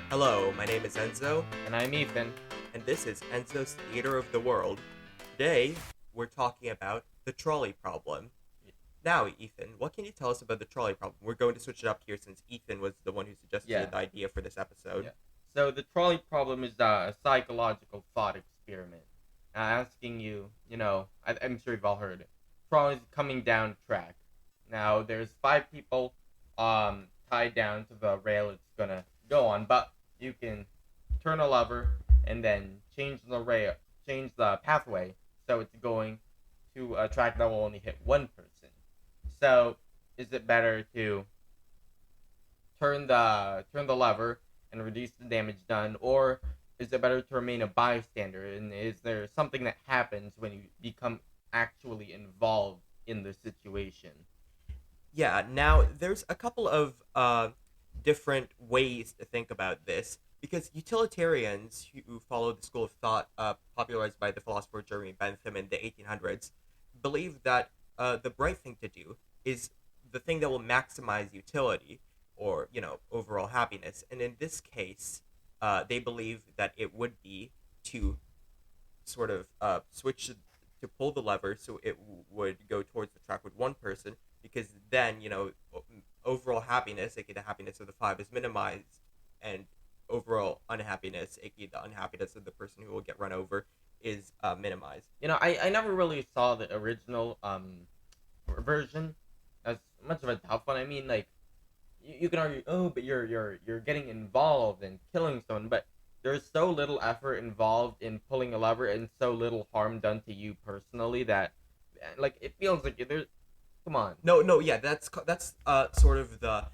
Hello, my name is Enzo, And I'm Ethan. and this is Enzo's Theater of the World. Today, we're talking about the trolley problem. Now, Ethan, what can you tell us about the trolley problem? We're going to switch it up here since Ethan was the one who suggested Yeah, the idea for this episode. yeah. So the trolley problem is a psychological thought experiment. Asking you, I'm sure you've all heard it. Trolley's coming down track. Now there's five people tied down to the rail it's gonna go on, but you can turn a lever and then change the pathway so it's going to a track that will only hit one person. So is it better to turn the lever and reduce the damage done, or is it better to remain a bystander? And is there something that happens when you become actually involved in the situation? Yeah, now there's a couple of different ways to think about this because utilitarians who follow the school of thought popularized by the philosopher Jeremy Bentham in the 1800s believe that the right thing to do is the thing that will maximize utility or overall happiness. And in this case, they believe that it would be to sort of switch to pull the lever so it would go towards the track with one person because then overall happiness, aka the happiness of the five, is minimized, and overall unhappiness, aka the unhappiness of the person who will get run over, is minimized. I never really saw the original version as much of a tough one. I mean, like, you can argue, oh, but you're getting involved in killing someone, but there's so little effort involved in pulling a lever and so little harm done to you personally that, like, it feels like there's. Come on. No, no, yeah, that's sort of the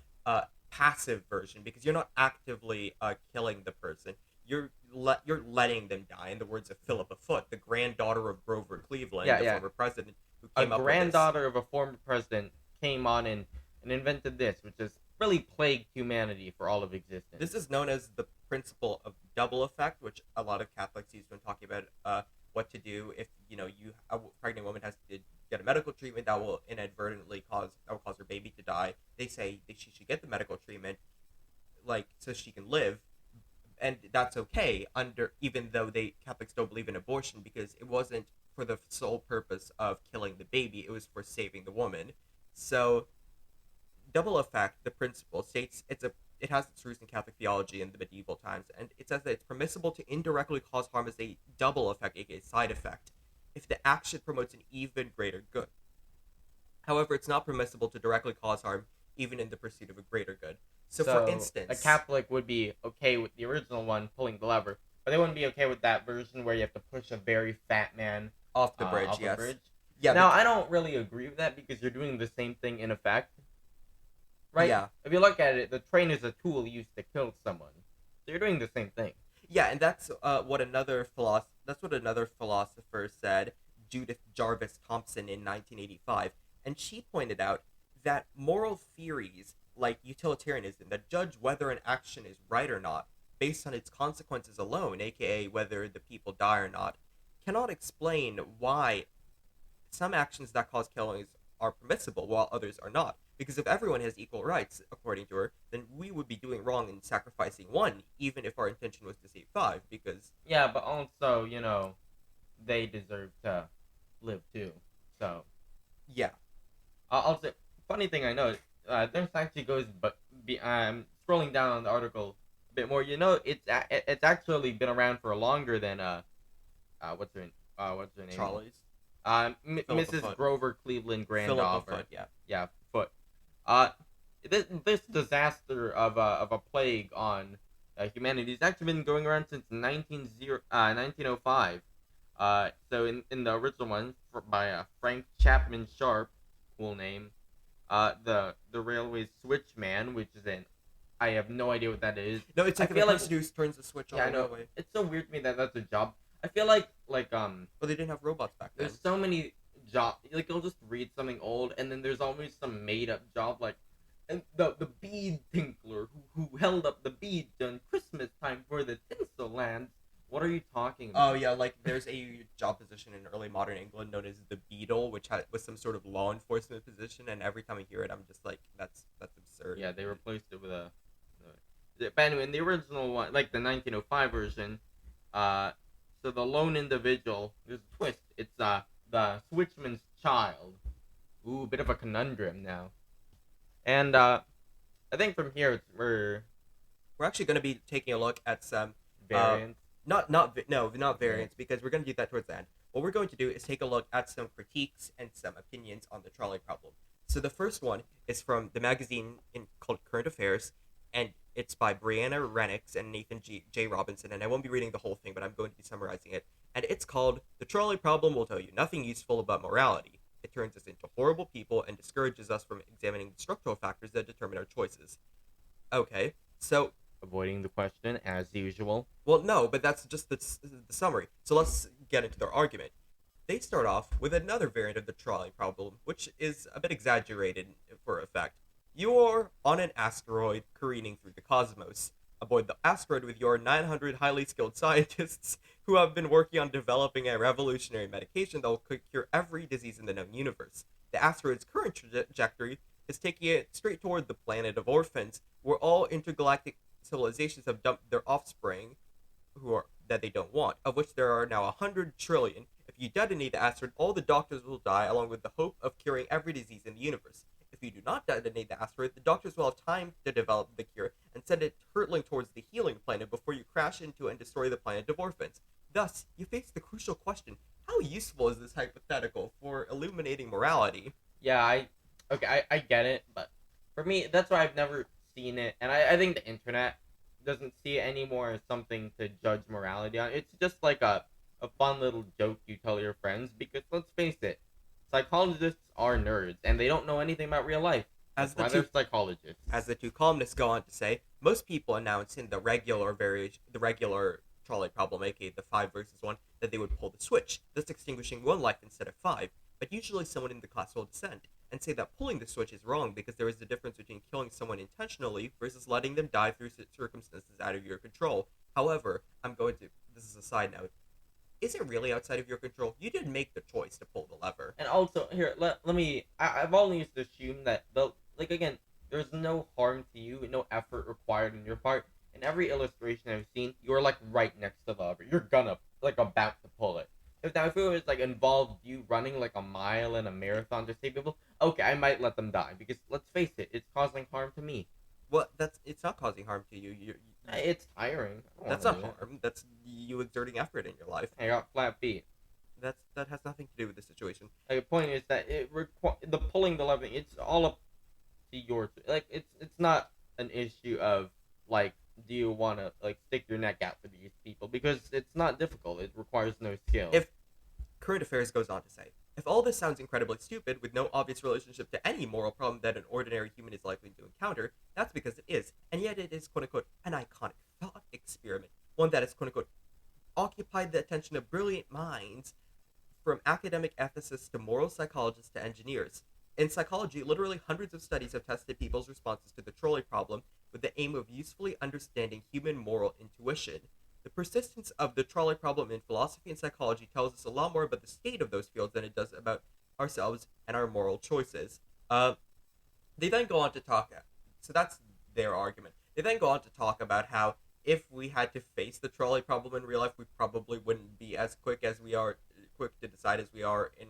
passive version because you're not actively killing the person. You're letting them die. In the words of Philippa Foot, the granddaughter of Grover Cleveland, Yeah, the yeah. former president who A came up with this. granddaughter of a former president came on and invented this, which has really plagued humanity for all of existence. This is known as the principle of double effect, which a lot of Catholics use when talking about what to do if a pregnant woman has to get a medical treatment that will inadvertently cause her baby to die. They say that she should get the medical treatment, like so she can live, and that's okay under even though they Catholics don't believe in abortion because it wasn't for the sole purpose of killing the baby; it was for saving the woman. So double effect, the principle states it has its roots in Catholic theology in the medieval times, and it says that it's permissible to indirectly cause harm as a double effect, aka side effect, if the action promotes an even greater good. However, it's not permissible to directly cause harm even in the pursuit of a greater good. So, for So a instance, Catholic would be okay with the original one pulling the lever, but they wouldn't be okay with that version where you have to push a very fat man off the bridge, off a yes, bridge. yeah, Now, I don't really agree with that because you're doing the same thing in effect, right? yeah, If you look at it, the train is a tool used to kill someone. So you're doing the same thing. yeah, and that's what another philosopher said, Judith Jarvis Thompson in 1985, and she pointed out that moral theories like utilitarianism that judge whether an action is right or not based on its consequences alone, aka whether the people die or not, cannot explain why some actions that cause killings are permissible while others are not. Because if everyone has equal rights, according to her, then we would be doing wrong in sacrificing one, even if our intention was to save five. Because, Yeah, but also, they deserve to live too. So yeah, I'll say, funny thing I know, this actually goes, but scrolling down on the article a bit more. It's actually been around for longer than what's her name? trolleys, Philippa Mrs. Foot, Grover Cleveland Philippa Granddaughter. Foot, yeah. Yeah, Foot. Uh, this disaster of a plague on humanity has actually been going around since 1905. So in the original one by Frank Chapman Sharp, cool name. The railway switchman, which is an I have no idea what that is. No, it's I like the feel like person who turns the switch on yeah, I the know. railway. It's so weird to me that that's a job. I feel like But they didn't have robots back then. there's so many job. Like you'll just read something old, and then there's always some made up job like. And the bead tinkler who held up the beads on Christmas time for the tinsel lands. What are you talking Oh about? yeah, like there's a job position in early modern England known as the beadle, which was some sort of law enforcement position. And every time I hear it, I'm just like, that's absurd. Yeah, they replaced it with a. But anyway, in the original one, like the 1905 version, uh, so the lone individual, there's a twist. It's the switchman's child. Ooh, bit of a conundrum now. And I think from here We're actually going to be taking a look at some uh, variants. not Yeah. variants, because we're going to do that towards the end. What we're going to do is take a look at some critiques and some opinions on the trolley problem. So the first one is from the magazine called Current Affairs, and it's by Brianna Renix and Nathan J. Robinson, and I won't be reading the whole thing, but I'm going to be summarizing it. And it's called "The Trolley Problem Will Tell You Nothing Useful About Morality. It turns us into horrible people and discourages us from examining the structural factors that determine our choices." Okay, so Avoiding the question as usual. well, no, but that's just the summary. So let's get into their argument. They start off with another variant of the trolley problem, which is a bit exaggerated for effect. You're on an asteroid careening through the cosmos. Aboard the asteroid with your 900 highly skilled scientists who have been working on developing a revolutionary medication that will cure every disease in the known universe. The asteroid's current trajectory is taking it straight toward the planet of orphans, where all intergalactic civilizations have dumped their offspring who are that they don't want, of which there are now 100 trillion. If you detonate the asteroid, all the doctors will die, along with the hope of curing every disease in the universe. If you do not detonate the asteroid, the doctors will have time to develop the cure and send it hurtling towards the healing planet before you crash into and destroy the planet of orphans. Thus, you face the crucial question: how useful is this hypothetical for illuminating morality? Yeah, I get it, but for me, that's why I've never seen it, and I think the internet doesn't see it anymore as something to judge morality on. It's just like a fun little joke you tell your friends, because let's face it, psychologists are nerds, and they don't know anything about real life. As That's the why two they're psychologists. As the two columnists go on to say, most people announce in the regular trolley problem, aka the 5 versus 1, that they would pull the switch, thus extinguishing one life instead of five. But usually someone in the class will dissent and say that pulling the switch is wrong because there is a difference between killing someone intentionally versus letting them die through circumstances out of your control. However, this is a side note, is it really outside of your control? You didn't make the choice to pull the lever. And also, here, let me. I've always assumed that like again, there's no harm to you, no effort required on your part. In every illustration I've seen, you're like right next to the lever. You're gonna like about to pull it. If it was like involved you running like a mile in a marathon to save people, okay, I might let them die because let's face it, it's causing harm to me. Well, it's not causing harm to you. It's tiring. I don't That's wanna not do it. harm. That's you exerting effort in your life. I got flat feet. That has nothing to do with the situation. Like, the point is that the pulling the lever. It's all up to your like. It's not an issue of like, do you want to like stick your neck out for these people, because it's not difficult. It requires no skill. If Current Affairs goes on to say, if all this sounds incredibly stupid with no obvious relationship to any moral problem that an ordinary human is likely to encounter, that's because it is, and yet it is quote unquote an iconic thought experiment, one that has quote unquote occupied the attention of brilliant minds, from academic ethicists to moral psychologists to engineers. In psychology, literally hundreds of studies have tested people's responses to the trolley problem with the aim of usefully understanding human moral intuition. The persistence of the trolley problem in philosophy and psychology tells us a lot more about the state of those fields than it does about ourselves and our moral choices. They then go on to talk, so that's their argument. They then go on to talk about how if we had to face the trolley problem in real life, we probably wouldn't be as quick to decide as we are in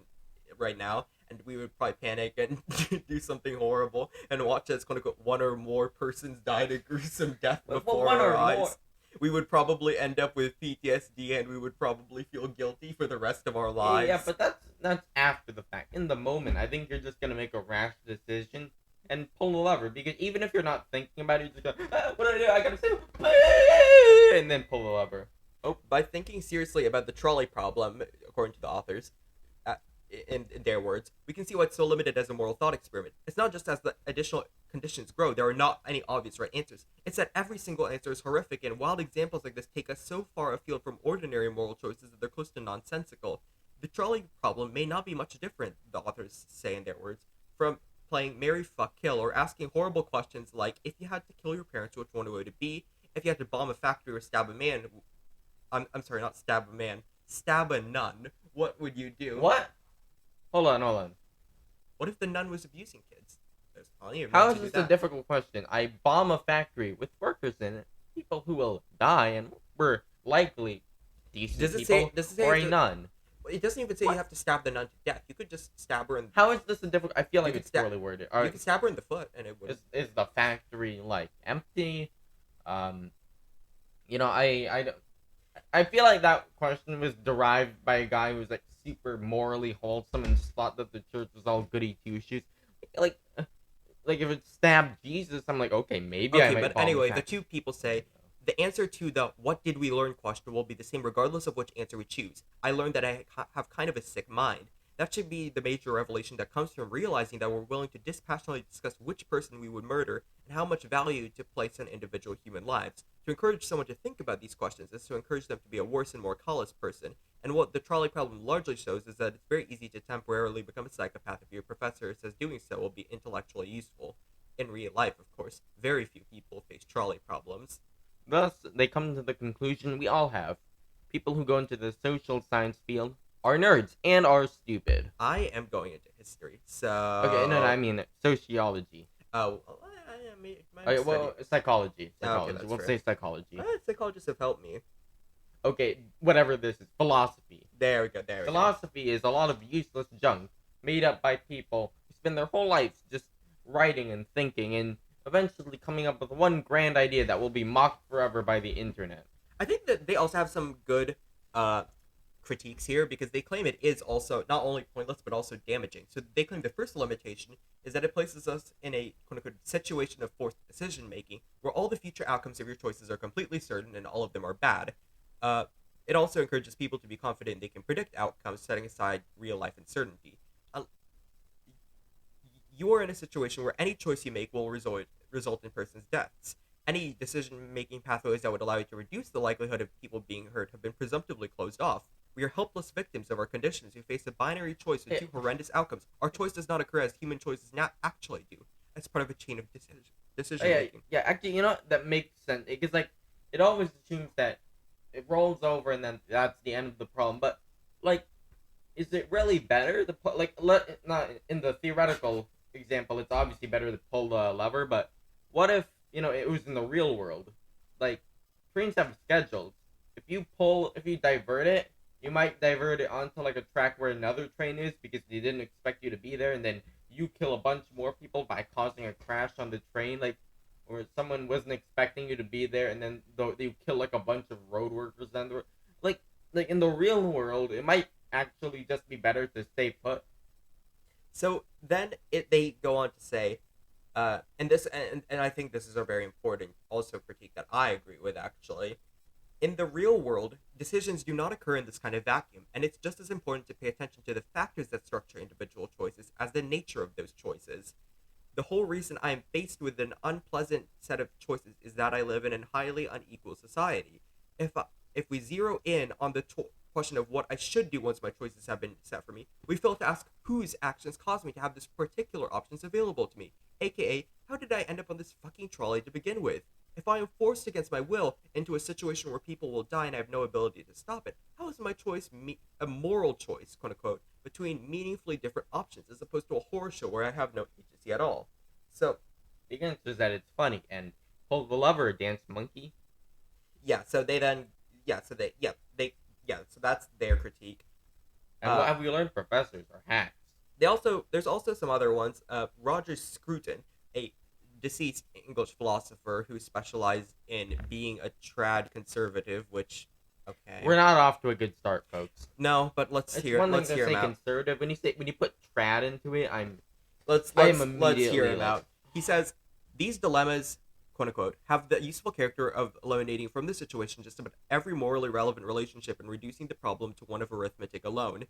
right now, and we would probably panic and do something horrible and watch as quote unquote one or more persons died a gruesome death before one our or eyes. more. We would probably end up with PTSD, and we would probably feel guilty for the rest of our lives. Yeah, but that's after the fact. In the moment, I think you're just gonna make a rash decision and pull the lever, because even if you're not thinking about it, you just go, what do I do? I gotta say, and then pull the lever. By thinking seriously about the trolley problem, according to the authors, in their words, we can see why it's so limited as a moral thought experiment. It's not just as the additional conditions grow, there are not any obvious right answers. It's that every single answer is horrific, and wild examples like this take us so far afield from ordinary moral choices that they're close to nonsensical. The trolley problem may not be much different, the authors say in their words, from playing Marry, Fuck, Kill, or asking horrible questions like, if you had to kill your parents, which one would it be? If you had to bomb a factory or stab a man, I'm sorry, not stab a man, stab a nun, what would you do? What? Hold on. What if the nun was abusing kids? Well, you're How meant is to do this a that. difficult question? I bomb a factory with workers in it, people who will die and were likely decent people Does it say you or have a to? nun. It doesn't even say you What? have to stab the nun to death. You could just stab her in. How is this a difficult? I feel You like could it's stab. poorly worded. You could stab her in the foot, and it would. Is the factory like empty? Um, I feel like that question was derived by a guy who was like super morally wholesome and just thought that the church was all goody two shoes. Like, like if it stabbed Jesus, I'm like, okay, maybe I Okay, might but bomb the anyway, the factory. two people say the answer to the "What did we learn?" question will be the same regardless of which answer we choose. I learned that I have kind of a sick mind. That should be the major revelation that comes from realizing that we're willing to dispassionately discuss which person we would murder and how much value to place on individual human lives. To encourage someone to think about these questions is to encourage them to be a worse and more callous person. And what the trolley problem largely shows is that it's very easy to temporarily become a psychopath if your professor says doing so will be intellectually useful. In real life, of course, very few people face trolley problems. Thus, they come to the conclusion we all have. People who go into the social science field are nerds and are stupid. I am going into history, Okay, no, I so mean sociology. well, I mean, my Okay, study. well, psychology. Okay, Psychology. that's We'll fair. say psychology. Psychologists have helped me. Okay, whatever this is. Philosophy. There we go. There we go. Philosophy is a lot of useless junk made up by people who spend their whole lives just writing and thinking and eventually coming up with one grand idea that will be mocked forever by the internet. I think that they also have some good uh, critiques here because they claim it is also not only pointless but also damaging. So they claim the first limitation is that it places us in a quote unquote situation of forced decision making where all the future outcomes of your choices are completely certain and all of them are bad. Uh, it also encourages people to be confident they can predict outcomes, setting aside real life uncertainty. Uh, you are in a situation where any choice you make will result in persons' deaths. Any decision making pathways that would allow you to reduce the likelihood of people being hurt have been presumptively closed off. We are helpless victims of our conditions who face a binary choice with two horrendous outcomes. Our choice does not occur as human choices not actually do. As part of a chain of Oh, decision yeah, making. yeah. Actually, that makes sense because like it always assumes that it rolls over and then that's the end of the problem. But like, is it really better to put like not in the theoretical example? It's obviously better to pull the lever, but what if it was in the real world? Like trains have schedules. If you divert it, you might divert it onto like a track where another train is because they didn't expect you to be there, and then you kill a bunch more people by causing a crash on the train, like, or someone wasn't expecting you to be there, and then you kill like a bunch of road workers. Then like in the real world, it might actually just be better to stay put. So then they go on to say, and I think this is a very important also critique that I agree with actually. In the real world, decisions do not occur in this kind of vacuum, and it's just as important to pay attention to the factors that structure individual choices as the nature of those choices. The whole reason I am faced with an unpleasant set of choices is that I live in a highly unequal society. If we zero in on the question of what I should do once my choices have been set for me, we fail to ask whose actions caused me to have this particular options available to me, aka how did I end up on this fucking trolley to begin with? If I am forced against my will into a situation where people will die and I have no ability to stop it, how is my choice a moral choice, quote unquote, between meaningfully different options as opposed to a horror show where I have no agency at all? So, The answer is that it's funny and pull the lever, dance monkey. yeah, so they then, so that's their critique. And what have we learned? Professors are hacks. There's also some other ones. Roger Scruton, a deceased English philosopher who specialized in being a trad conservative, which okay, We're not off to a good start, folks. no, but It's one thing let's to hear say him out. conservative. When you put trad into it, Let's I am let's hear immediately him like, out. He says these dilemmas, quote unquote, have the useful character of eliminating from the situation just about every morally relevant relationship and reducing the problem to one of arithmetic alone.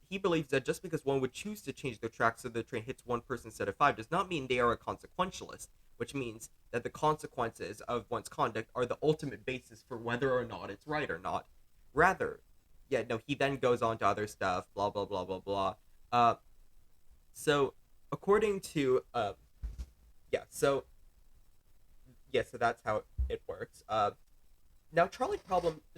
He believes that just because one would choose to change their track so the train hits one person instead of five does not mean they are a consequentialist, which means that the consequences of one's conduct are the ultimate basis for whether or not it's right or not. Rather, yeah, no, he then goes on to other stuff, blah, blah, blah, blah, blah. Uh, so, according to, yeah, so, yeah, so that's how it works. Now, the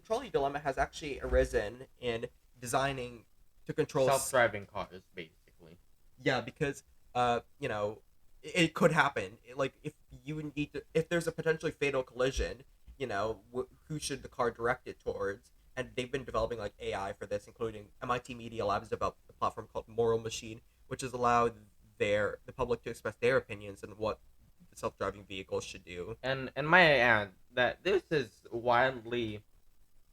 trolley dilemma has actually arisen in designing to control self-driving cars, basically. yeah, because you know, it could happen. Like if there's a potentially fatal collision, who should the car direct it towards? And they've been developing like AI for this, including MIT Media Lab has developed a platform called Moral Machine, which has allowed the public to express their opinions on what the self-driving vehicles should do. And might I add that this is wildly,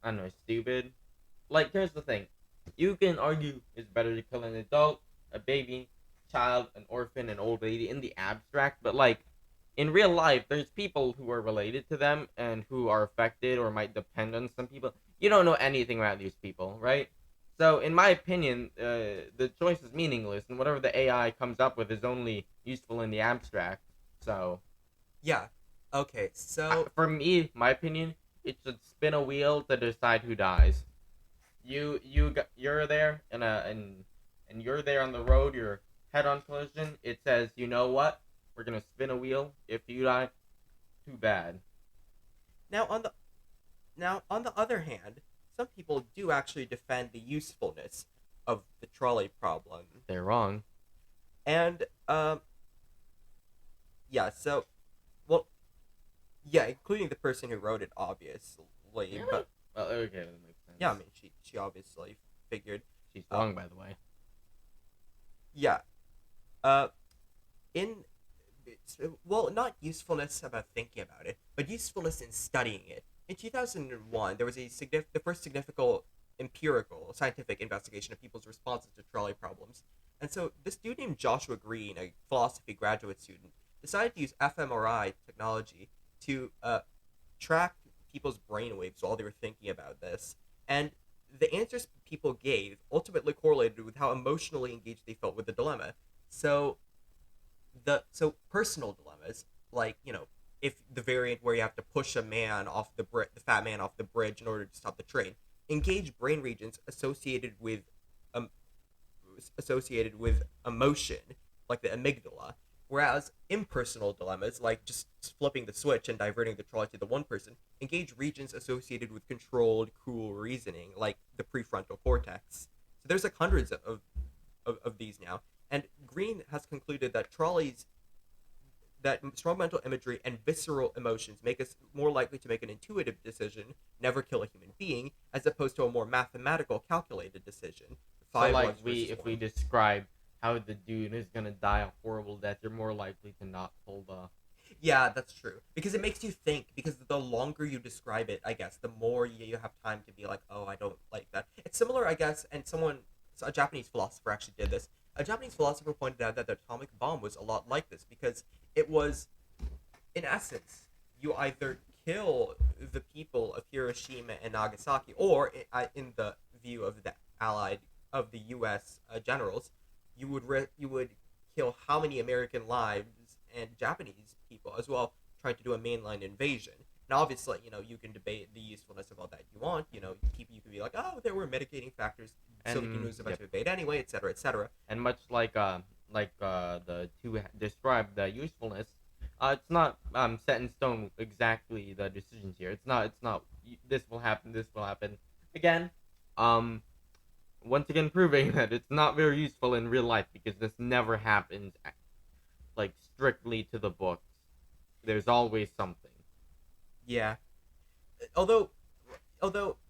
I don't know, stupid. Like, here's the thing: you can argue it's better to kill an adult, a baby, child, an orphan, an old lady in the abstract, but like in real life, there's people who are related to them and who are affected or might depend on some people. You don't know anything about these people, right? So, in my opinion, the choice is meaningless, and whatever the AI comes up with is only useful in the abstract. So, Yeah. Okay. So for me, my opinion, it should spin a wheel to decide who dies. You're there and you're there on the road. You're head on collision. It says, you know what? We're gonna spin a wheel. If you die, too bad. now on the other hand, some people do actually defend the usefulness of the trolley problem, They're wrong. and yeah. So well, yeah, including the person who wrote it, obviously. Really? But Well, okay, that makes sense. yeah, I mean, she obviously figured. She's Uh, wrong, by the way. yeah. In well, not usefulness about thinking about it, but usefulness in studying it. In 2001, there was the first significant empirical scientific investigation of people's responses to trolley problems. And so this dude named Joshua Green, a philosophy graduate student, decided to use fMRI technology to track people's brainwaves while they were thinking about this. And the answers people gave ultimately correlated with how emotionally engaged they felt with the dilemma. So personal dilemmas, like if the variant where you have to push the fat man off the bridge in order to stop the train, engage brain regions um, associated with emotion, like the amygdala. Whereas impersonal dilemmas, like just flipping the switch and diverting the trolley to the one person, engage regions associated with controlled, cool reasoning, like the prefrontal cortex. So there's like hundreds of these now. And Green has concluded that strong mental imagery and visceral emotions make us more likely to make an intuitive decision, never kill a human being, as opposed to a more mathematical, calculated decision. So, Five like, lives versus if one. we describe how the dude is gonna die a horrible death, you're more likely to not pull the. Yeah, that's true. Because it makes you think. Because the longer you describe it, I guess, the more you have time to be like, oh, I don't like that. It's similar, I guess, and a Japanese philosopher actually did this. A Japanese philosopher pointed out that the atomic bomb was a lot like this because it was, in essence, you either kill the people of Hiroshima and Nagasaki, or in the view of the U.S. Generals, you would kill how many American lives and Japanese people as well, trying to do a mainline invasion. Now, obviously, you can debate the usefulness of all that you want. You can be like, oh, there were mitigating factors. Soviet Union was about Yep. to invade anyway, etc., etc. And much the two described the usefulness, it's not set in stone exactly the decisions here. It's not this will happen, this will happen. Again, um once again proving that it's not very useful in real life because this never happens like strictly to the books. There's always something. Yeah. Although,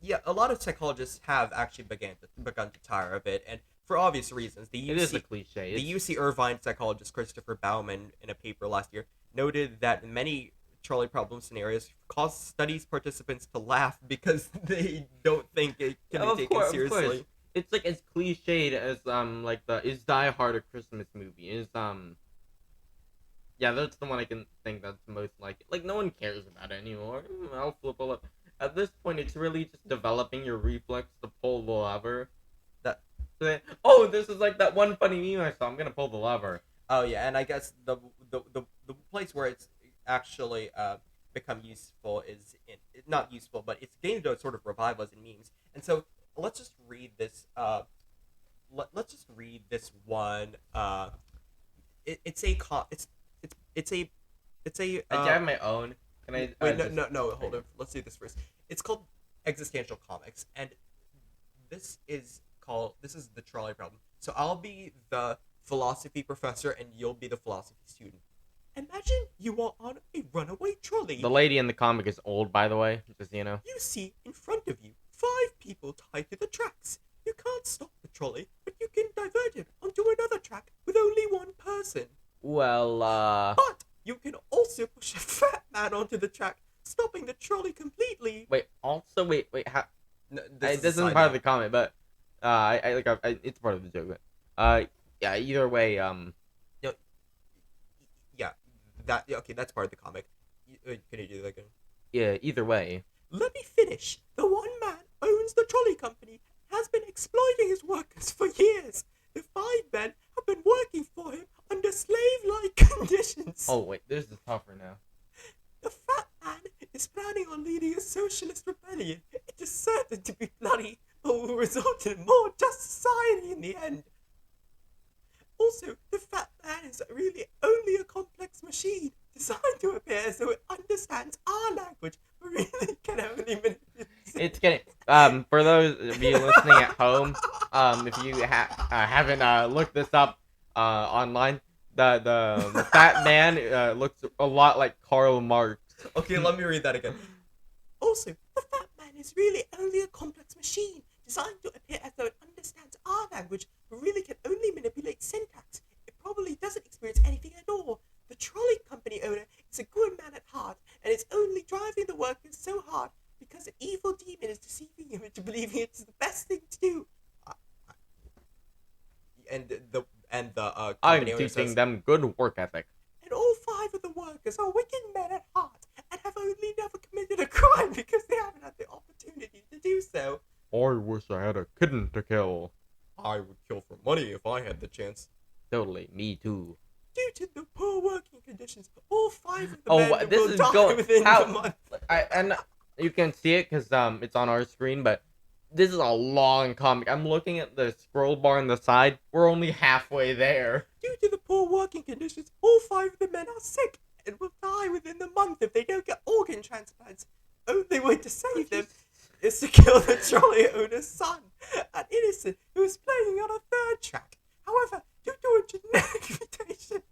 yeah, a lot of psychologists have actually begun to tire of it, and for obvious reasons. It is a cliche. The UC Irvine psychologist Christopher Bauman, in a paper last year, noted that many trolley problem scenarios cause studies participants to laugh because they don't think it can be taken Of course. seriously. It's like as cliched as like the is Die Hard a Christmas movie? Is Yeah, that's the one I can think that's most like no one cares about it anymore. I'll flip a lip. At this point, it's really just developing your reflex to pull the lever. That Oh, this is like that one funny meme I saw. I'm gonna pull the lever. Oh yeah, and I guess the place where it's actually become useful is not useful, but it's gained a sort of revival as in memes. And so let's just read this. Let's just read this one. It's a it's a it's a I have my own. Can I? wait no hold on. Let's do this first. It's called Existential Comics, and this is the trolley problem. So I'll be the philosophy professor, and you'll be the philosophy student. Imagine you are on a runaway trolley. The lady in the comic is old, by the way, just so you know. You see in front of you 5 people tied to the tracks. You can't stop the trolley, but you can divert it onto another track with only one person. Well, But you can also push a fat man onto the track, stopping the trolley completely. wait, how... No, This isn't part of the comment, but, it's part of the joke, but, yeah, either way, No, yeah, okay, that's part of the comic. Can you do that again? yeah, either way. Let me finish. The one man owns the trolley company and has been exploiting his workers for years. The 5 men have been working for him under slave-like conditions. Oh, wait, this is tougher now. The fat man is planning on leading a socialist rebellion. It is certain to be bloody, but will result in a more just society in the end. Also, the fat man is really only a complex machine designed to appear as though it understands our language, but really can only manipulate. It's getting, for those of you listening at home, if you haven't looked this up online, the fat man looks a lot like Karl Marx. Okay, let me read that again. Also, the fat man is really only a complex machine designed to appear as though it understands our language, but really can only manipulate syntax. It probably doesn't experience anything at all. The trolley company owner is a good man at heart, and is only driving the workers so hard because an evil demon is deceiving him into believing it's the best thing to do. And the I'm company owner teaching says, them good work ethic. and all 5 of the workers are wicked men at heart and have only never committed a crime because they haven't had the opportunity to do so. I wish I had a kitten to kill. I would kill for money if I had the chance. Totally, me too. Due to the poor working conditions, all 5 of the men this will is die going within how the month. and you can see it because it's on our screen, but this is a long comic. I'm looking at the scroll bar on the side. We're only halfway there. Due to the poor working conditions, all 5 of the men are sick and will die within the month if they don't get organ transplants. Only way to save them is to kill the trolley owner's son, an innocent who is playing on a 3rd track. However, due to a genetic mutation,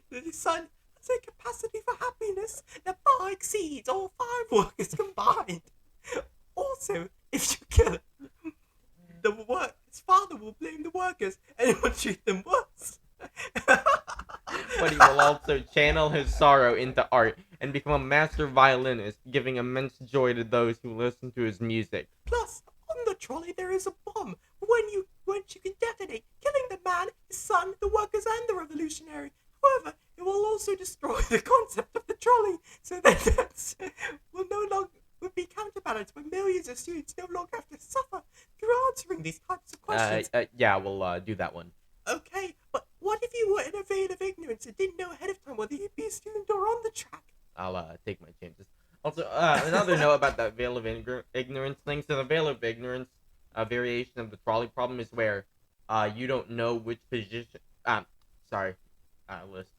the son has a capacity for happiness that far exceeds all 5 workers combined. Also, if you kill him, his father will blame the workers and it will treat them worse. But he will also channel his sorrow into art and become a master violinist, giving immense joy to those who listen to his music. Plus, on the trolley there is a bomb. Whence you can detonate, killing the man, his son, the workers, and the revolutionary. However, it will also destroy the concept of the trolley, so that will no longer be counterbalanced when millions of students no longer have to suffer through answering these types of questions. Yeah, we'll do that one. Okay, but what if you were in a vein of ignorance and didn't know ahead of time whether you'd be a student or on the track? I'll take my chances. Also, another note about that veil of ignorance thing. So the veil of ignorance variation of the trolley problem is where you don't know which position. List.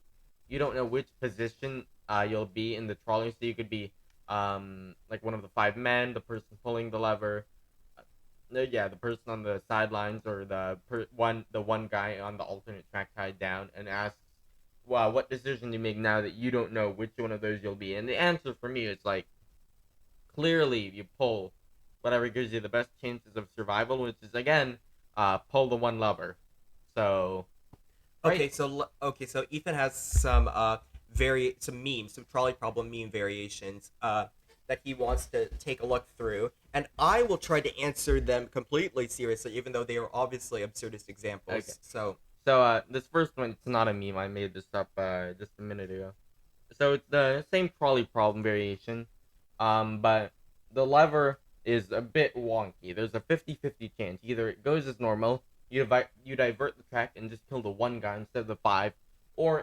You don't know which position you'll be in the trolley. So you could be like one of the 5 men, the person pulling the lever. The person on the sidelines, or the one guy on the alternate track tied down, and asks, "Wow, what decision do you make now that you don't know which one of those you'll be?" And the answer for me is like, clearly you pull whatever gives you the best chances of survival, which is again, pull the one lever. So, right? Okay, so Ethan has some memes, some trolley problem meme variations that he wants to take a look through, and I will try to answer them completely seriously, even though they are obviously absurdist examples. Okay. So this first one, it's not a meme. I made this up just a minute ago. So it's the same trolley problem variation, but the lever is a bit wonky. There's a 50-50 chance. Either it goes as normal, you divert the track and just kill the one guy instead of the 5, or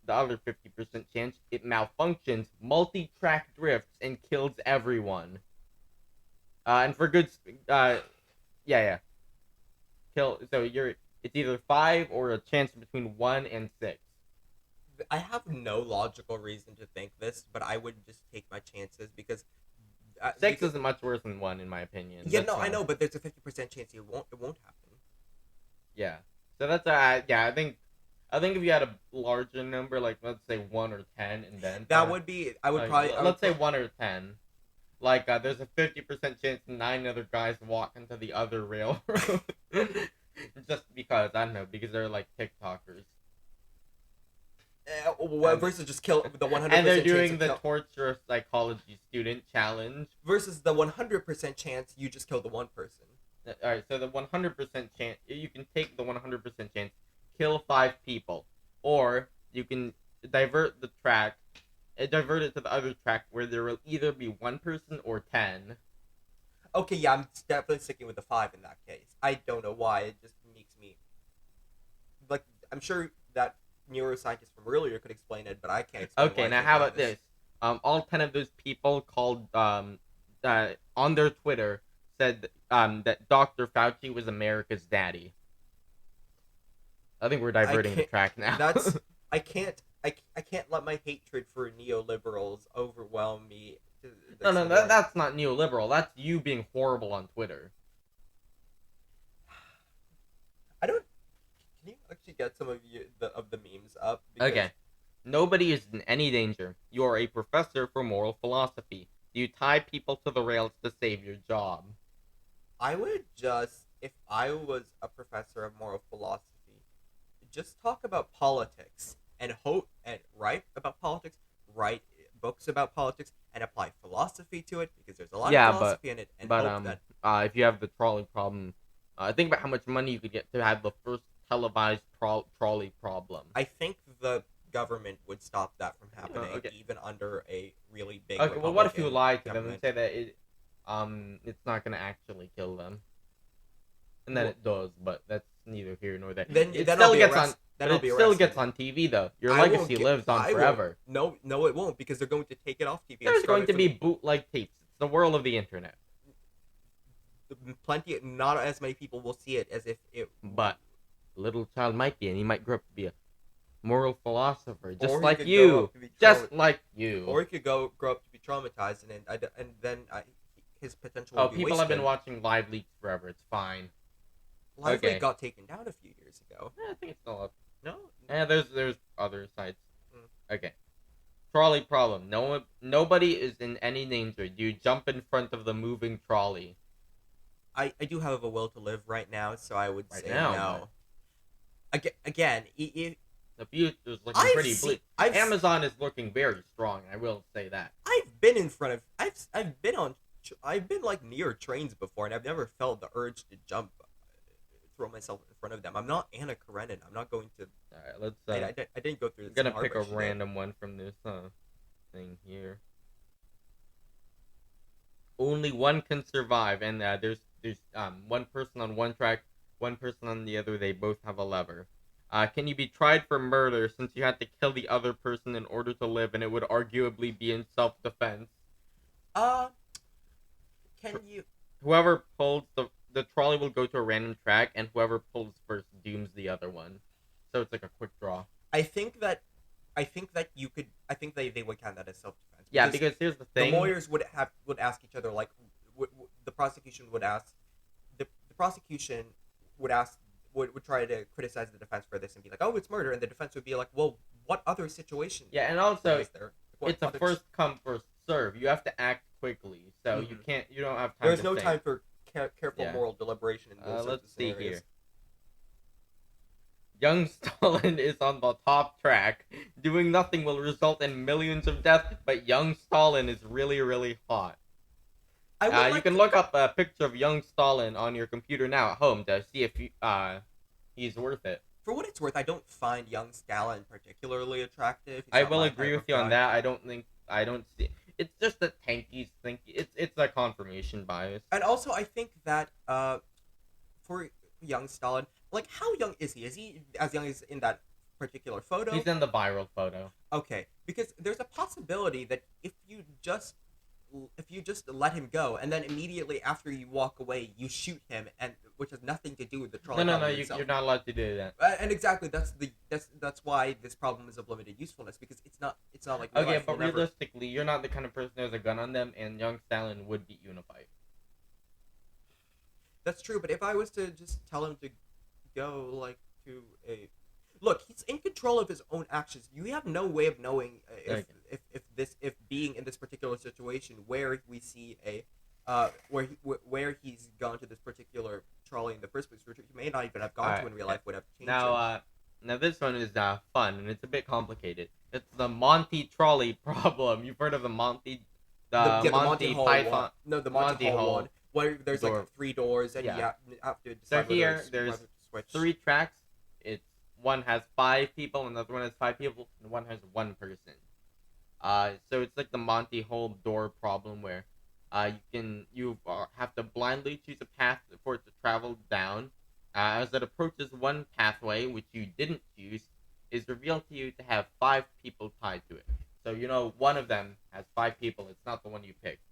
the other 50% chance, it malfunctions, multi-track drifts, and kills everyone. And for good, kill. So it's either 5 or a chance between 1 and 6. I have no logical reason to think this, but I would just take my chances because 6 isn't much worse than 1, in my opinion. Yeah, I know, but there's a 50% chance it won't happen. Yeah. So that's I think I think if you had a larger number, like let's say 1 or 10, and then That would be. I would like, probably. let's say 1 or 10. Like there's a 50% chance 9 other guys walk into the other railroad, just because I don't know, because they're like TikTokers. Versus just kill the 100%. And they're doing chance the kill, torture psychology student challenge. versus the 100% chance you just kill the one person. Alright, so the 100% chance, you can take the 100% chance, kill 5 people. Or you can divert the track, divert it to the other track where there will either be 1 person or 10. Okay, yeah, I'm definitely sticking with the 5 in that case. I don't know why. It just makes me. Like, I'm sure that neuroscientist from earlier could explain it, but I can't explain Okay, why now it's how like about this? All 10 of those people called, on their Twitter said that Dr. Fauci was America's daddy. I think we're diverting the track now. I can't let my hatred for neoliberals overwhelm me. No, that's not neoliberal. That's you being horrible on Twitter. I don't. Can you actually get some of the memes up? Because Okay. Nobody is in any danger. You are a professor for moral philosophy. You tie people to the rails to save your job. I would just, if I was a professor of moral philosophy, just talk about politics and write about politics, write books about politics, and apply philosophy to it because there's a lot of philosophy in it. And hope that if you have the trolley problem, think about how much money you could get to have the first televised trolley problem. I think the government would stop that from happening, even under a really big. Okay, well, what if you lie to government. them and say that it's not gonna actually kill them, and then it does, but that's neither here nor there. Then it then still I'll be gets arrested. on, but it still gets on TV though. Your legacy lives on forever. No, it won't because they're going to take it off TV. There's going to be bootleg tapes. It's the world of the internet. Not as many people will see it as if it. But little child might be, and he might grow up to be a moral philosopher, just like you. Or he could grow up to be traumatized, and then his potential. Oh, people have been watching live leaks forever. It's fine. Live Leak got taken down a few years ago. I think it's still up. No. Yeah, there's other sites. Okay. Trolley problem. Nobody is in any danger. You jump in front of the moving trolley. I do have a will to live right now, so I would say now, no. Again, the future's looking pretty bleak. Amazon is looking very strong. I will say that. I've been in front of. I've been like near trains before, and I've never felt the urge to jump, throw myself in front of them. I'm not Anna Karenina. I'm not going to. All right, let's. I didn't go through this. I'm gonna pick a random one from this thing here. Only one can survive, and there's 1 person on one track, 1 person on the other. They both have a lever. Can you be tried for murder since you had to kill the other person in order to live, and it would arguably be in self-defense? Can you? Whoever pulls the trolley will go to a random track, and whoever pulls first dooms the other one. So it's like a quick draw. I think that you could. I think they would count that as self-defense. Yeah, because here's the thing: the lawyers would ask each other like, the prosecution would ask, the prosecution would ask. Would try to criticize the defense for this and be like, "Oh, it's murder," and the defense would be like, "Well, what other situation?" Yeah, and also is there? It's a first come first serve. You have to act quickly, so you don't have time. There's no time for careful moral deliberation in those let's see here. Young Stalin is on the top track. Doing nothing will result in millions of deaths, but young Stalin is really, really hot. You can look up a picture of young Stalin on your computer now at home to see if he's worth it. For what it's worth, I don't find young Stalin particularly attractive. I will agree with you on that. I don't see. It's just that tankies think it's a confirmation bias. And also, I think that for young Stalin, like, how young is he? Is he as young as in that particular photo? He's in the viral photo. Okay, because there's a possibility that if you just let him go, and then immediately after you walk away, you shoot him, and which has nothing to do with the trolley. No, you're not allowed to do that. And exactly, that's why this problem is of limited usefulness, because it's not like okay, but realistically, you're not the kind of person who has a gun on them, and young Stalin would beat you in a fight. That's true, but if I was to just tell him to go like to a look, he's in control of his own actions. You have no way of knowing Okay. if being in this particular situation where we see a where he's gone to this particular trolley in the first place, which he may not even have gone to Alright. in real life, would have changed Now, him. now this one is fun and it's a bit complicated. It's the Monty Trolley Problem. You've heard of the Monty, The Monty Hall Python, one. No, the Monty Hall one. Where there's door. like 3 doors and Yeah. you have to So decide here there's whether to switch. 3 tracks. It's one has 5 people, another one has 5 people, and one has 1 person. So it's like the Monty Hole door problem where you have to blindly choose a path for it to travel down. As it approaches one pathway which you didn't choose, is revealed to you to have 5 people tied to it. So you know one of them has 5 people. It's not the one you picked.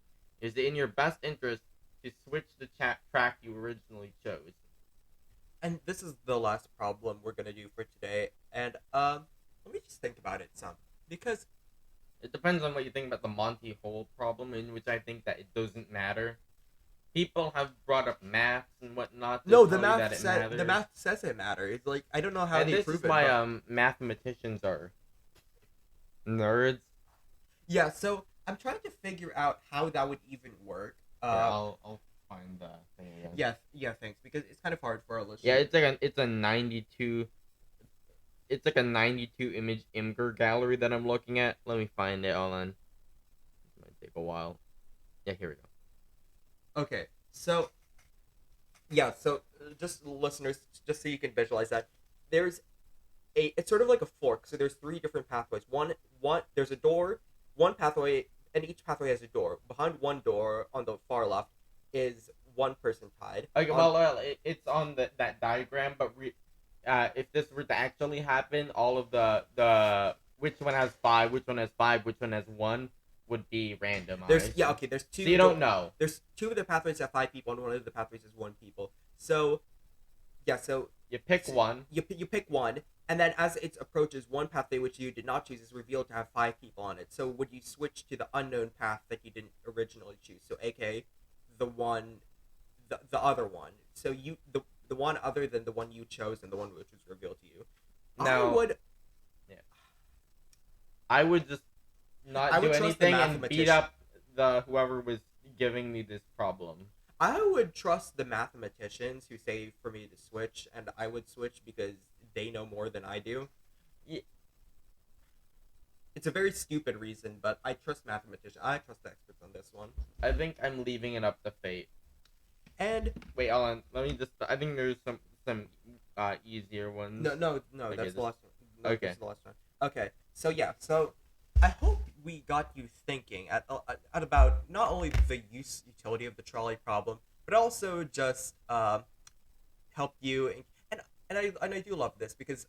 Is it in your best interest to switch the track you originally chose? And this is the last problem we're gonna do for today. And let me just think about it some, because It depends on what you think about the Monty Hole problem, in which I think that it doesn't matter. People have brought up maths and whatnot. To no, the tell you math that it says matters. the math says it matters. It's like I don't know how And they this prove is it. why but- mathematicians are nerds. Yeah, so I'm trying to figure out how that would even work. Here, I'll find the thing again. Yeah, thanks. Because it's kind of hard for our listeners. Yeah, it's a 92. It's like a 92 image Imgur gallery that I'm looking at. Let me find it. Hold on. It might take a while. Yeah, here we go. Okay, so yeah, so just listeners, just so you can visualize that, it's sort of like a fork. So there's 3 different pathways. One there's a door, one pathway, and each pathway has a door. Behind one door on the far left is one person tied. Okay, well, it's on that diagram, but if this were to actually happen, all of the which one has 5, which one has 5, which one has 1 would be randomized. There's 2. So you don't know. There's 2 of the pathways have 5 people, and one of the pathways is 1 people. So yeah, so You pick one. you pick one, and then as it approaches one pathway which you did not choose is revealed to have 5 people on it. So would you switch to the unknown path that you didn't originally choose? So aka the other one. So the one other than the one you chose and the one which was revealed to you. Now, I would just not I do would trust the anything and beat mathematician. up the whoever was giving me this problem. I would trust the mathematicians who say for me to switch, and I would switch because they know more than I do. Yeah. It's a very stupid reason, but I trust mathematicians. I trust the experts on this one. I think I'm leaving it up to fate. And Wait, hold on. Let me just. I think there's some easier ones. no, Okay, that's the last one. No, okay. This is the last one. Okay, so yeah, so I hope we got you thinking at about not only the utility of the trolley problem, but also just help you. And I do love this because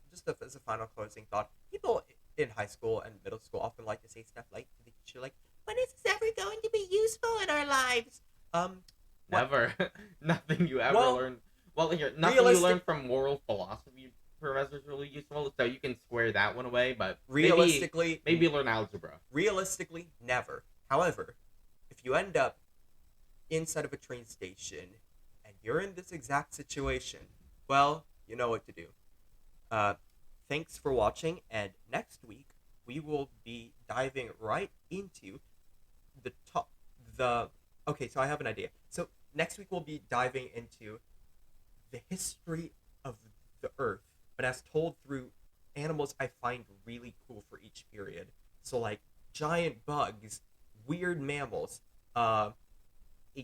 just as a final closing thought, people in high school and middle school often like to say stuff like to the teacher, like, "When is this ever going to be useful in our lives?" Never. Nothing you ever Well, learn. Well, here, nothing you learn from moral philosophy professors really useful, so you can square that one away. But realistically, maybe learn algebra. Realistically, never. However, if you end up inside of a train station and you're in this exact situation, well, you know what to do. Thanks for watching, and next week we will be diving right into the top. Okay, so I have an idea. So next week we'll be diving into the history of the Earth, but as told through animals I find really cool for each period. So like giant bugs, weird mammals, a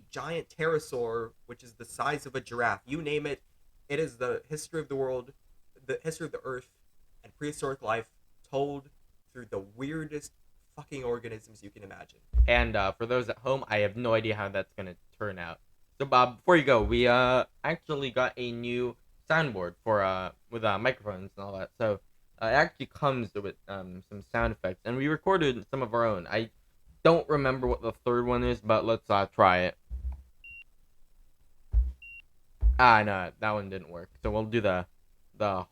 giant pterosaur, which is the size of a giraffe. You name it. It is the history of the world, the history of the Earth, and prehistoric life told through the weirdest fucking organisms you can imagine. And for those at home, I have no idea how that's gonna turn out. So, Bob, before you go, we actually got a new soundboard for with microphones and all that. So it actually comes with some sound effects, and we recorded some of our own. I don't remember what the third one is, but let's try it. No, that one didn't work. So we'll do the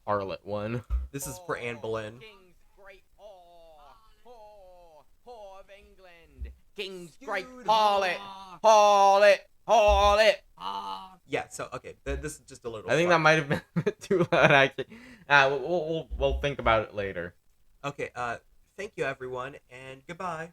harlot one. This is for Anne Boleyn. King's great whore of England. King's great harlot. Yes. So okay, this is just a little. I think that fun. might have been a bit too loud, actually. We'll think about it later. Okay. Thank you, everyone, and goodbye.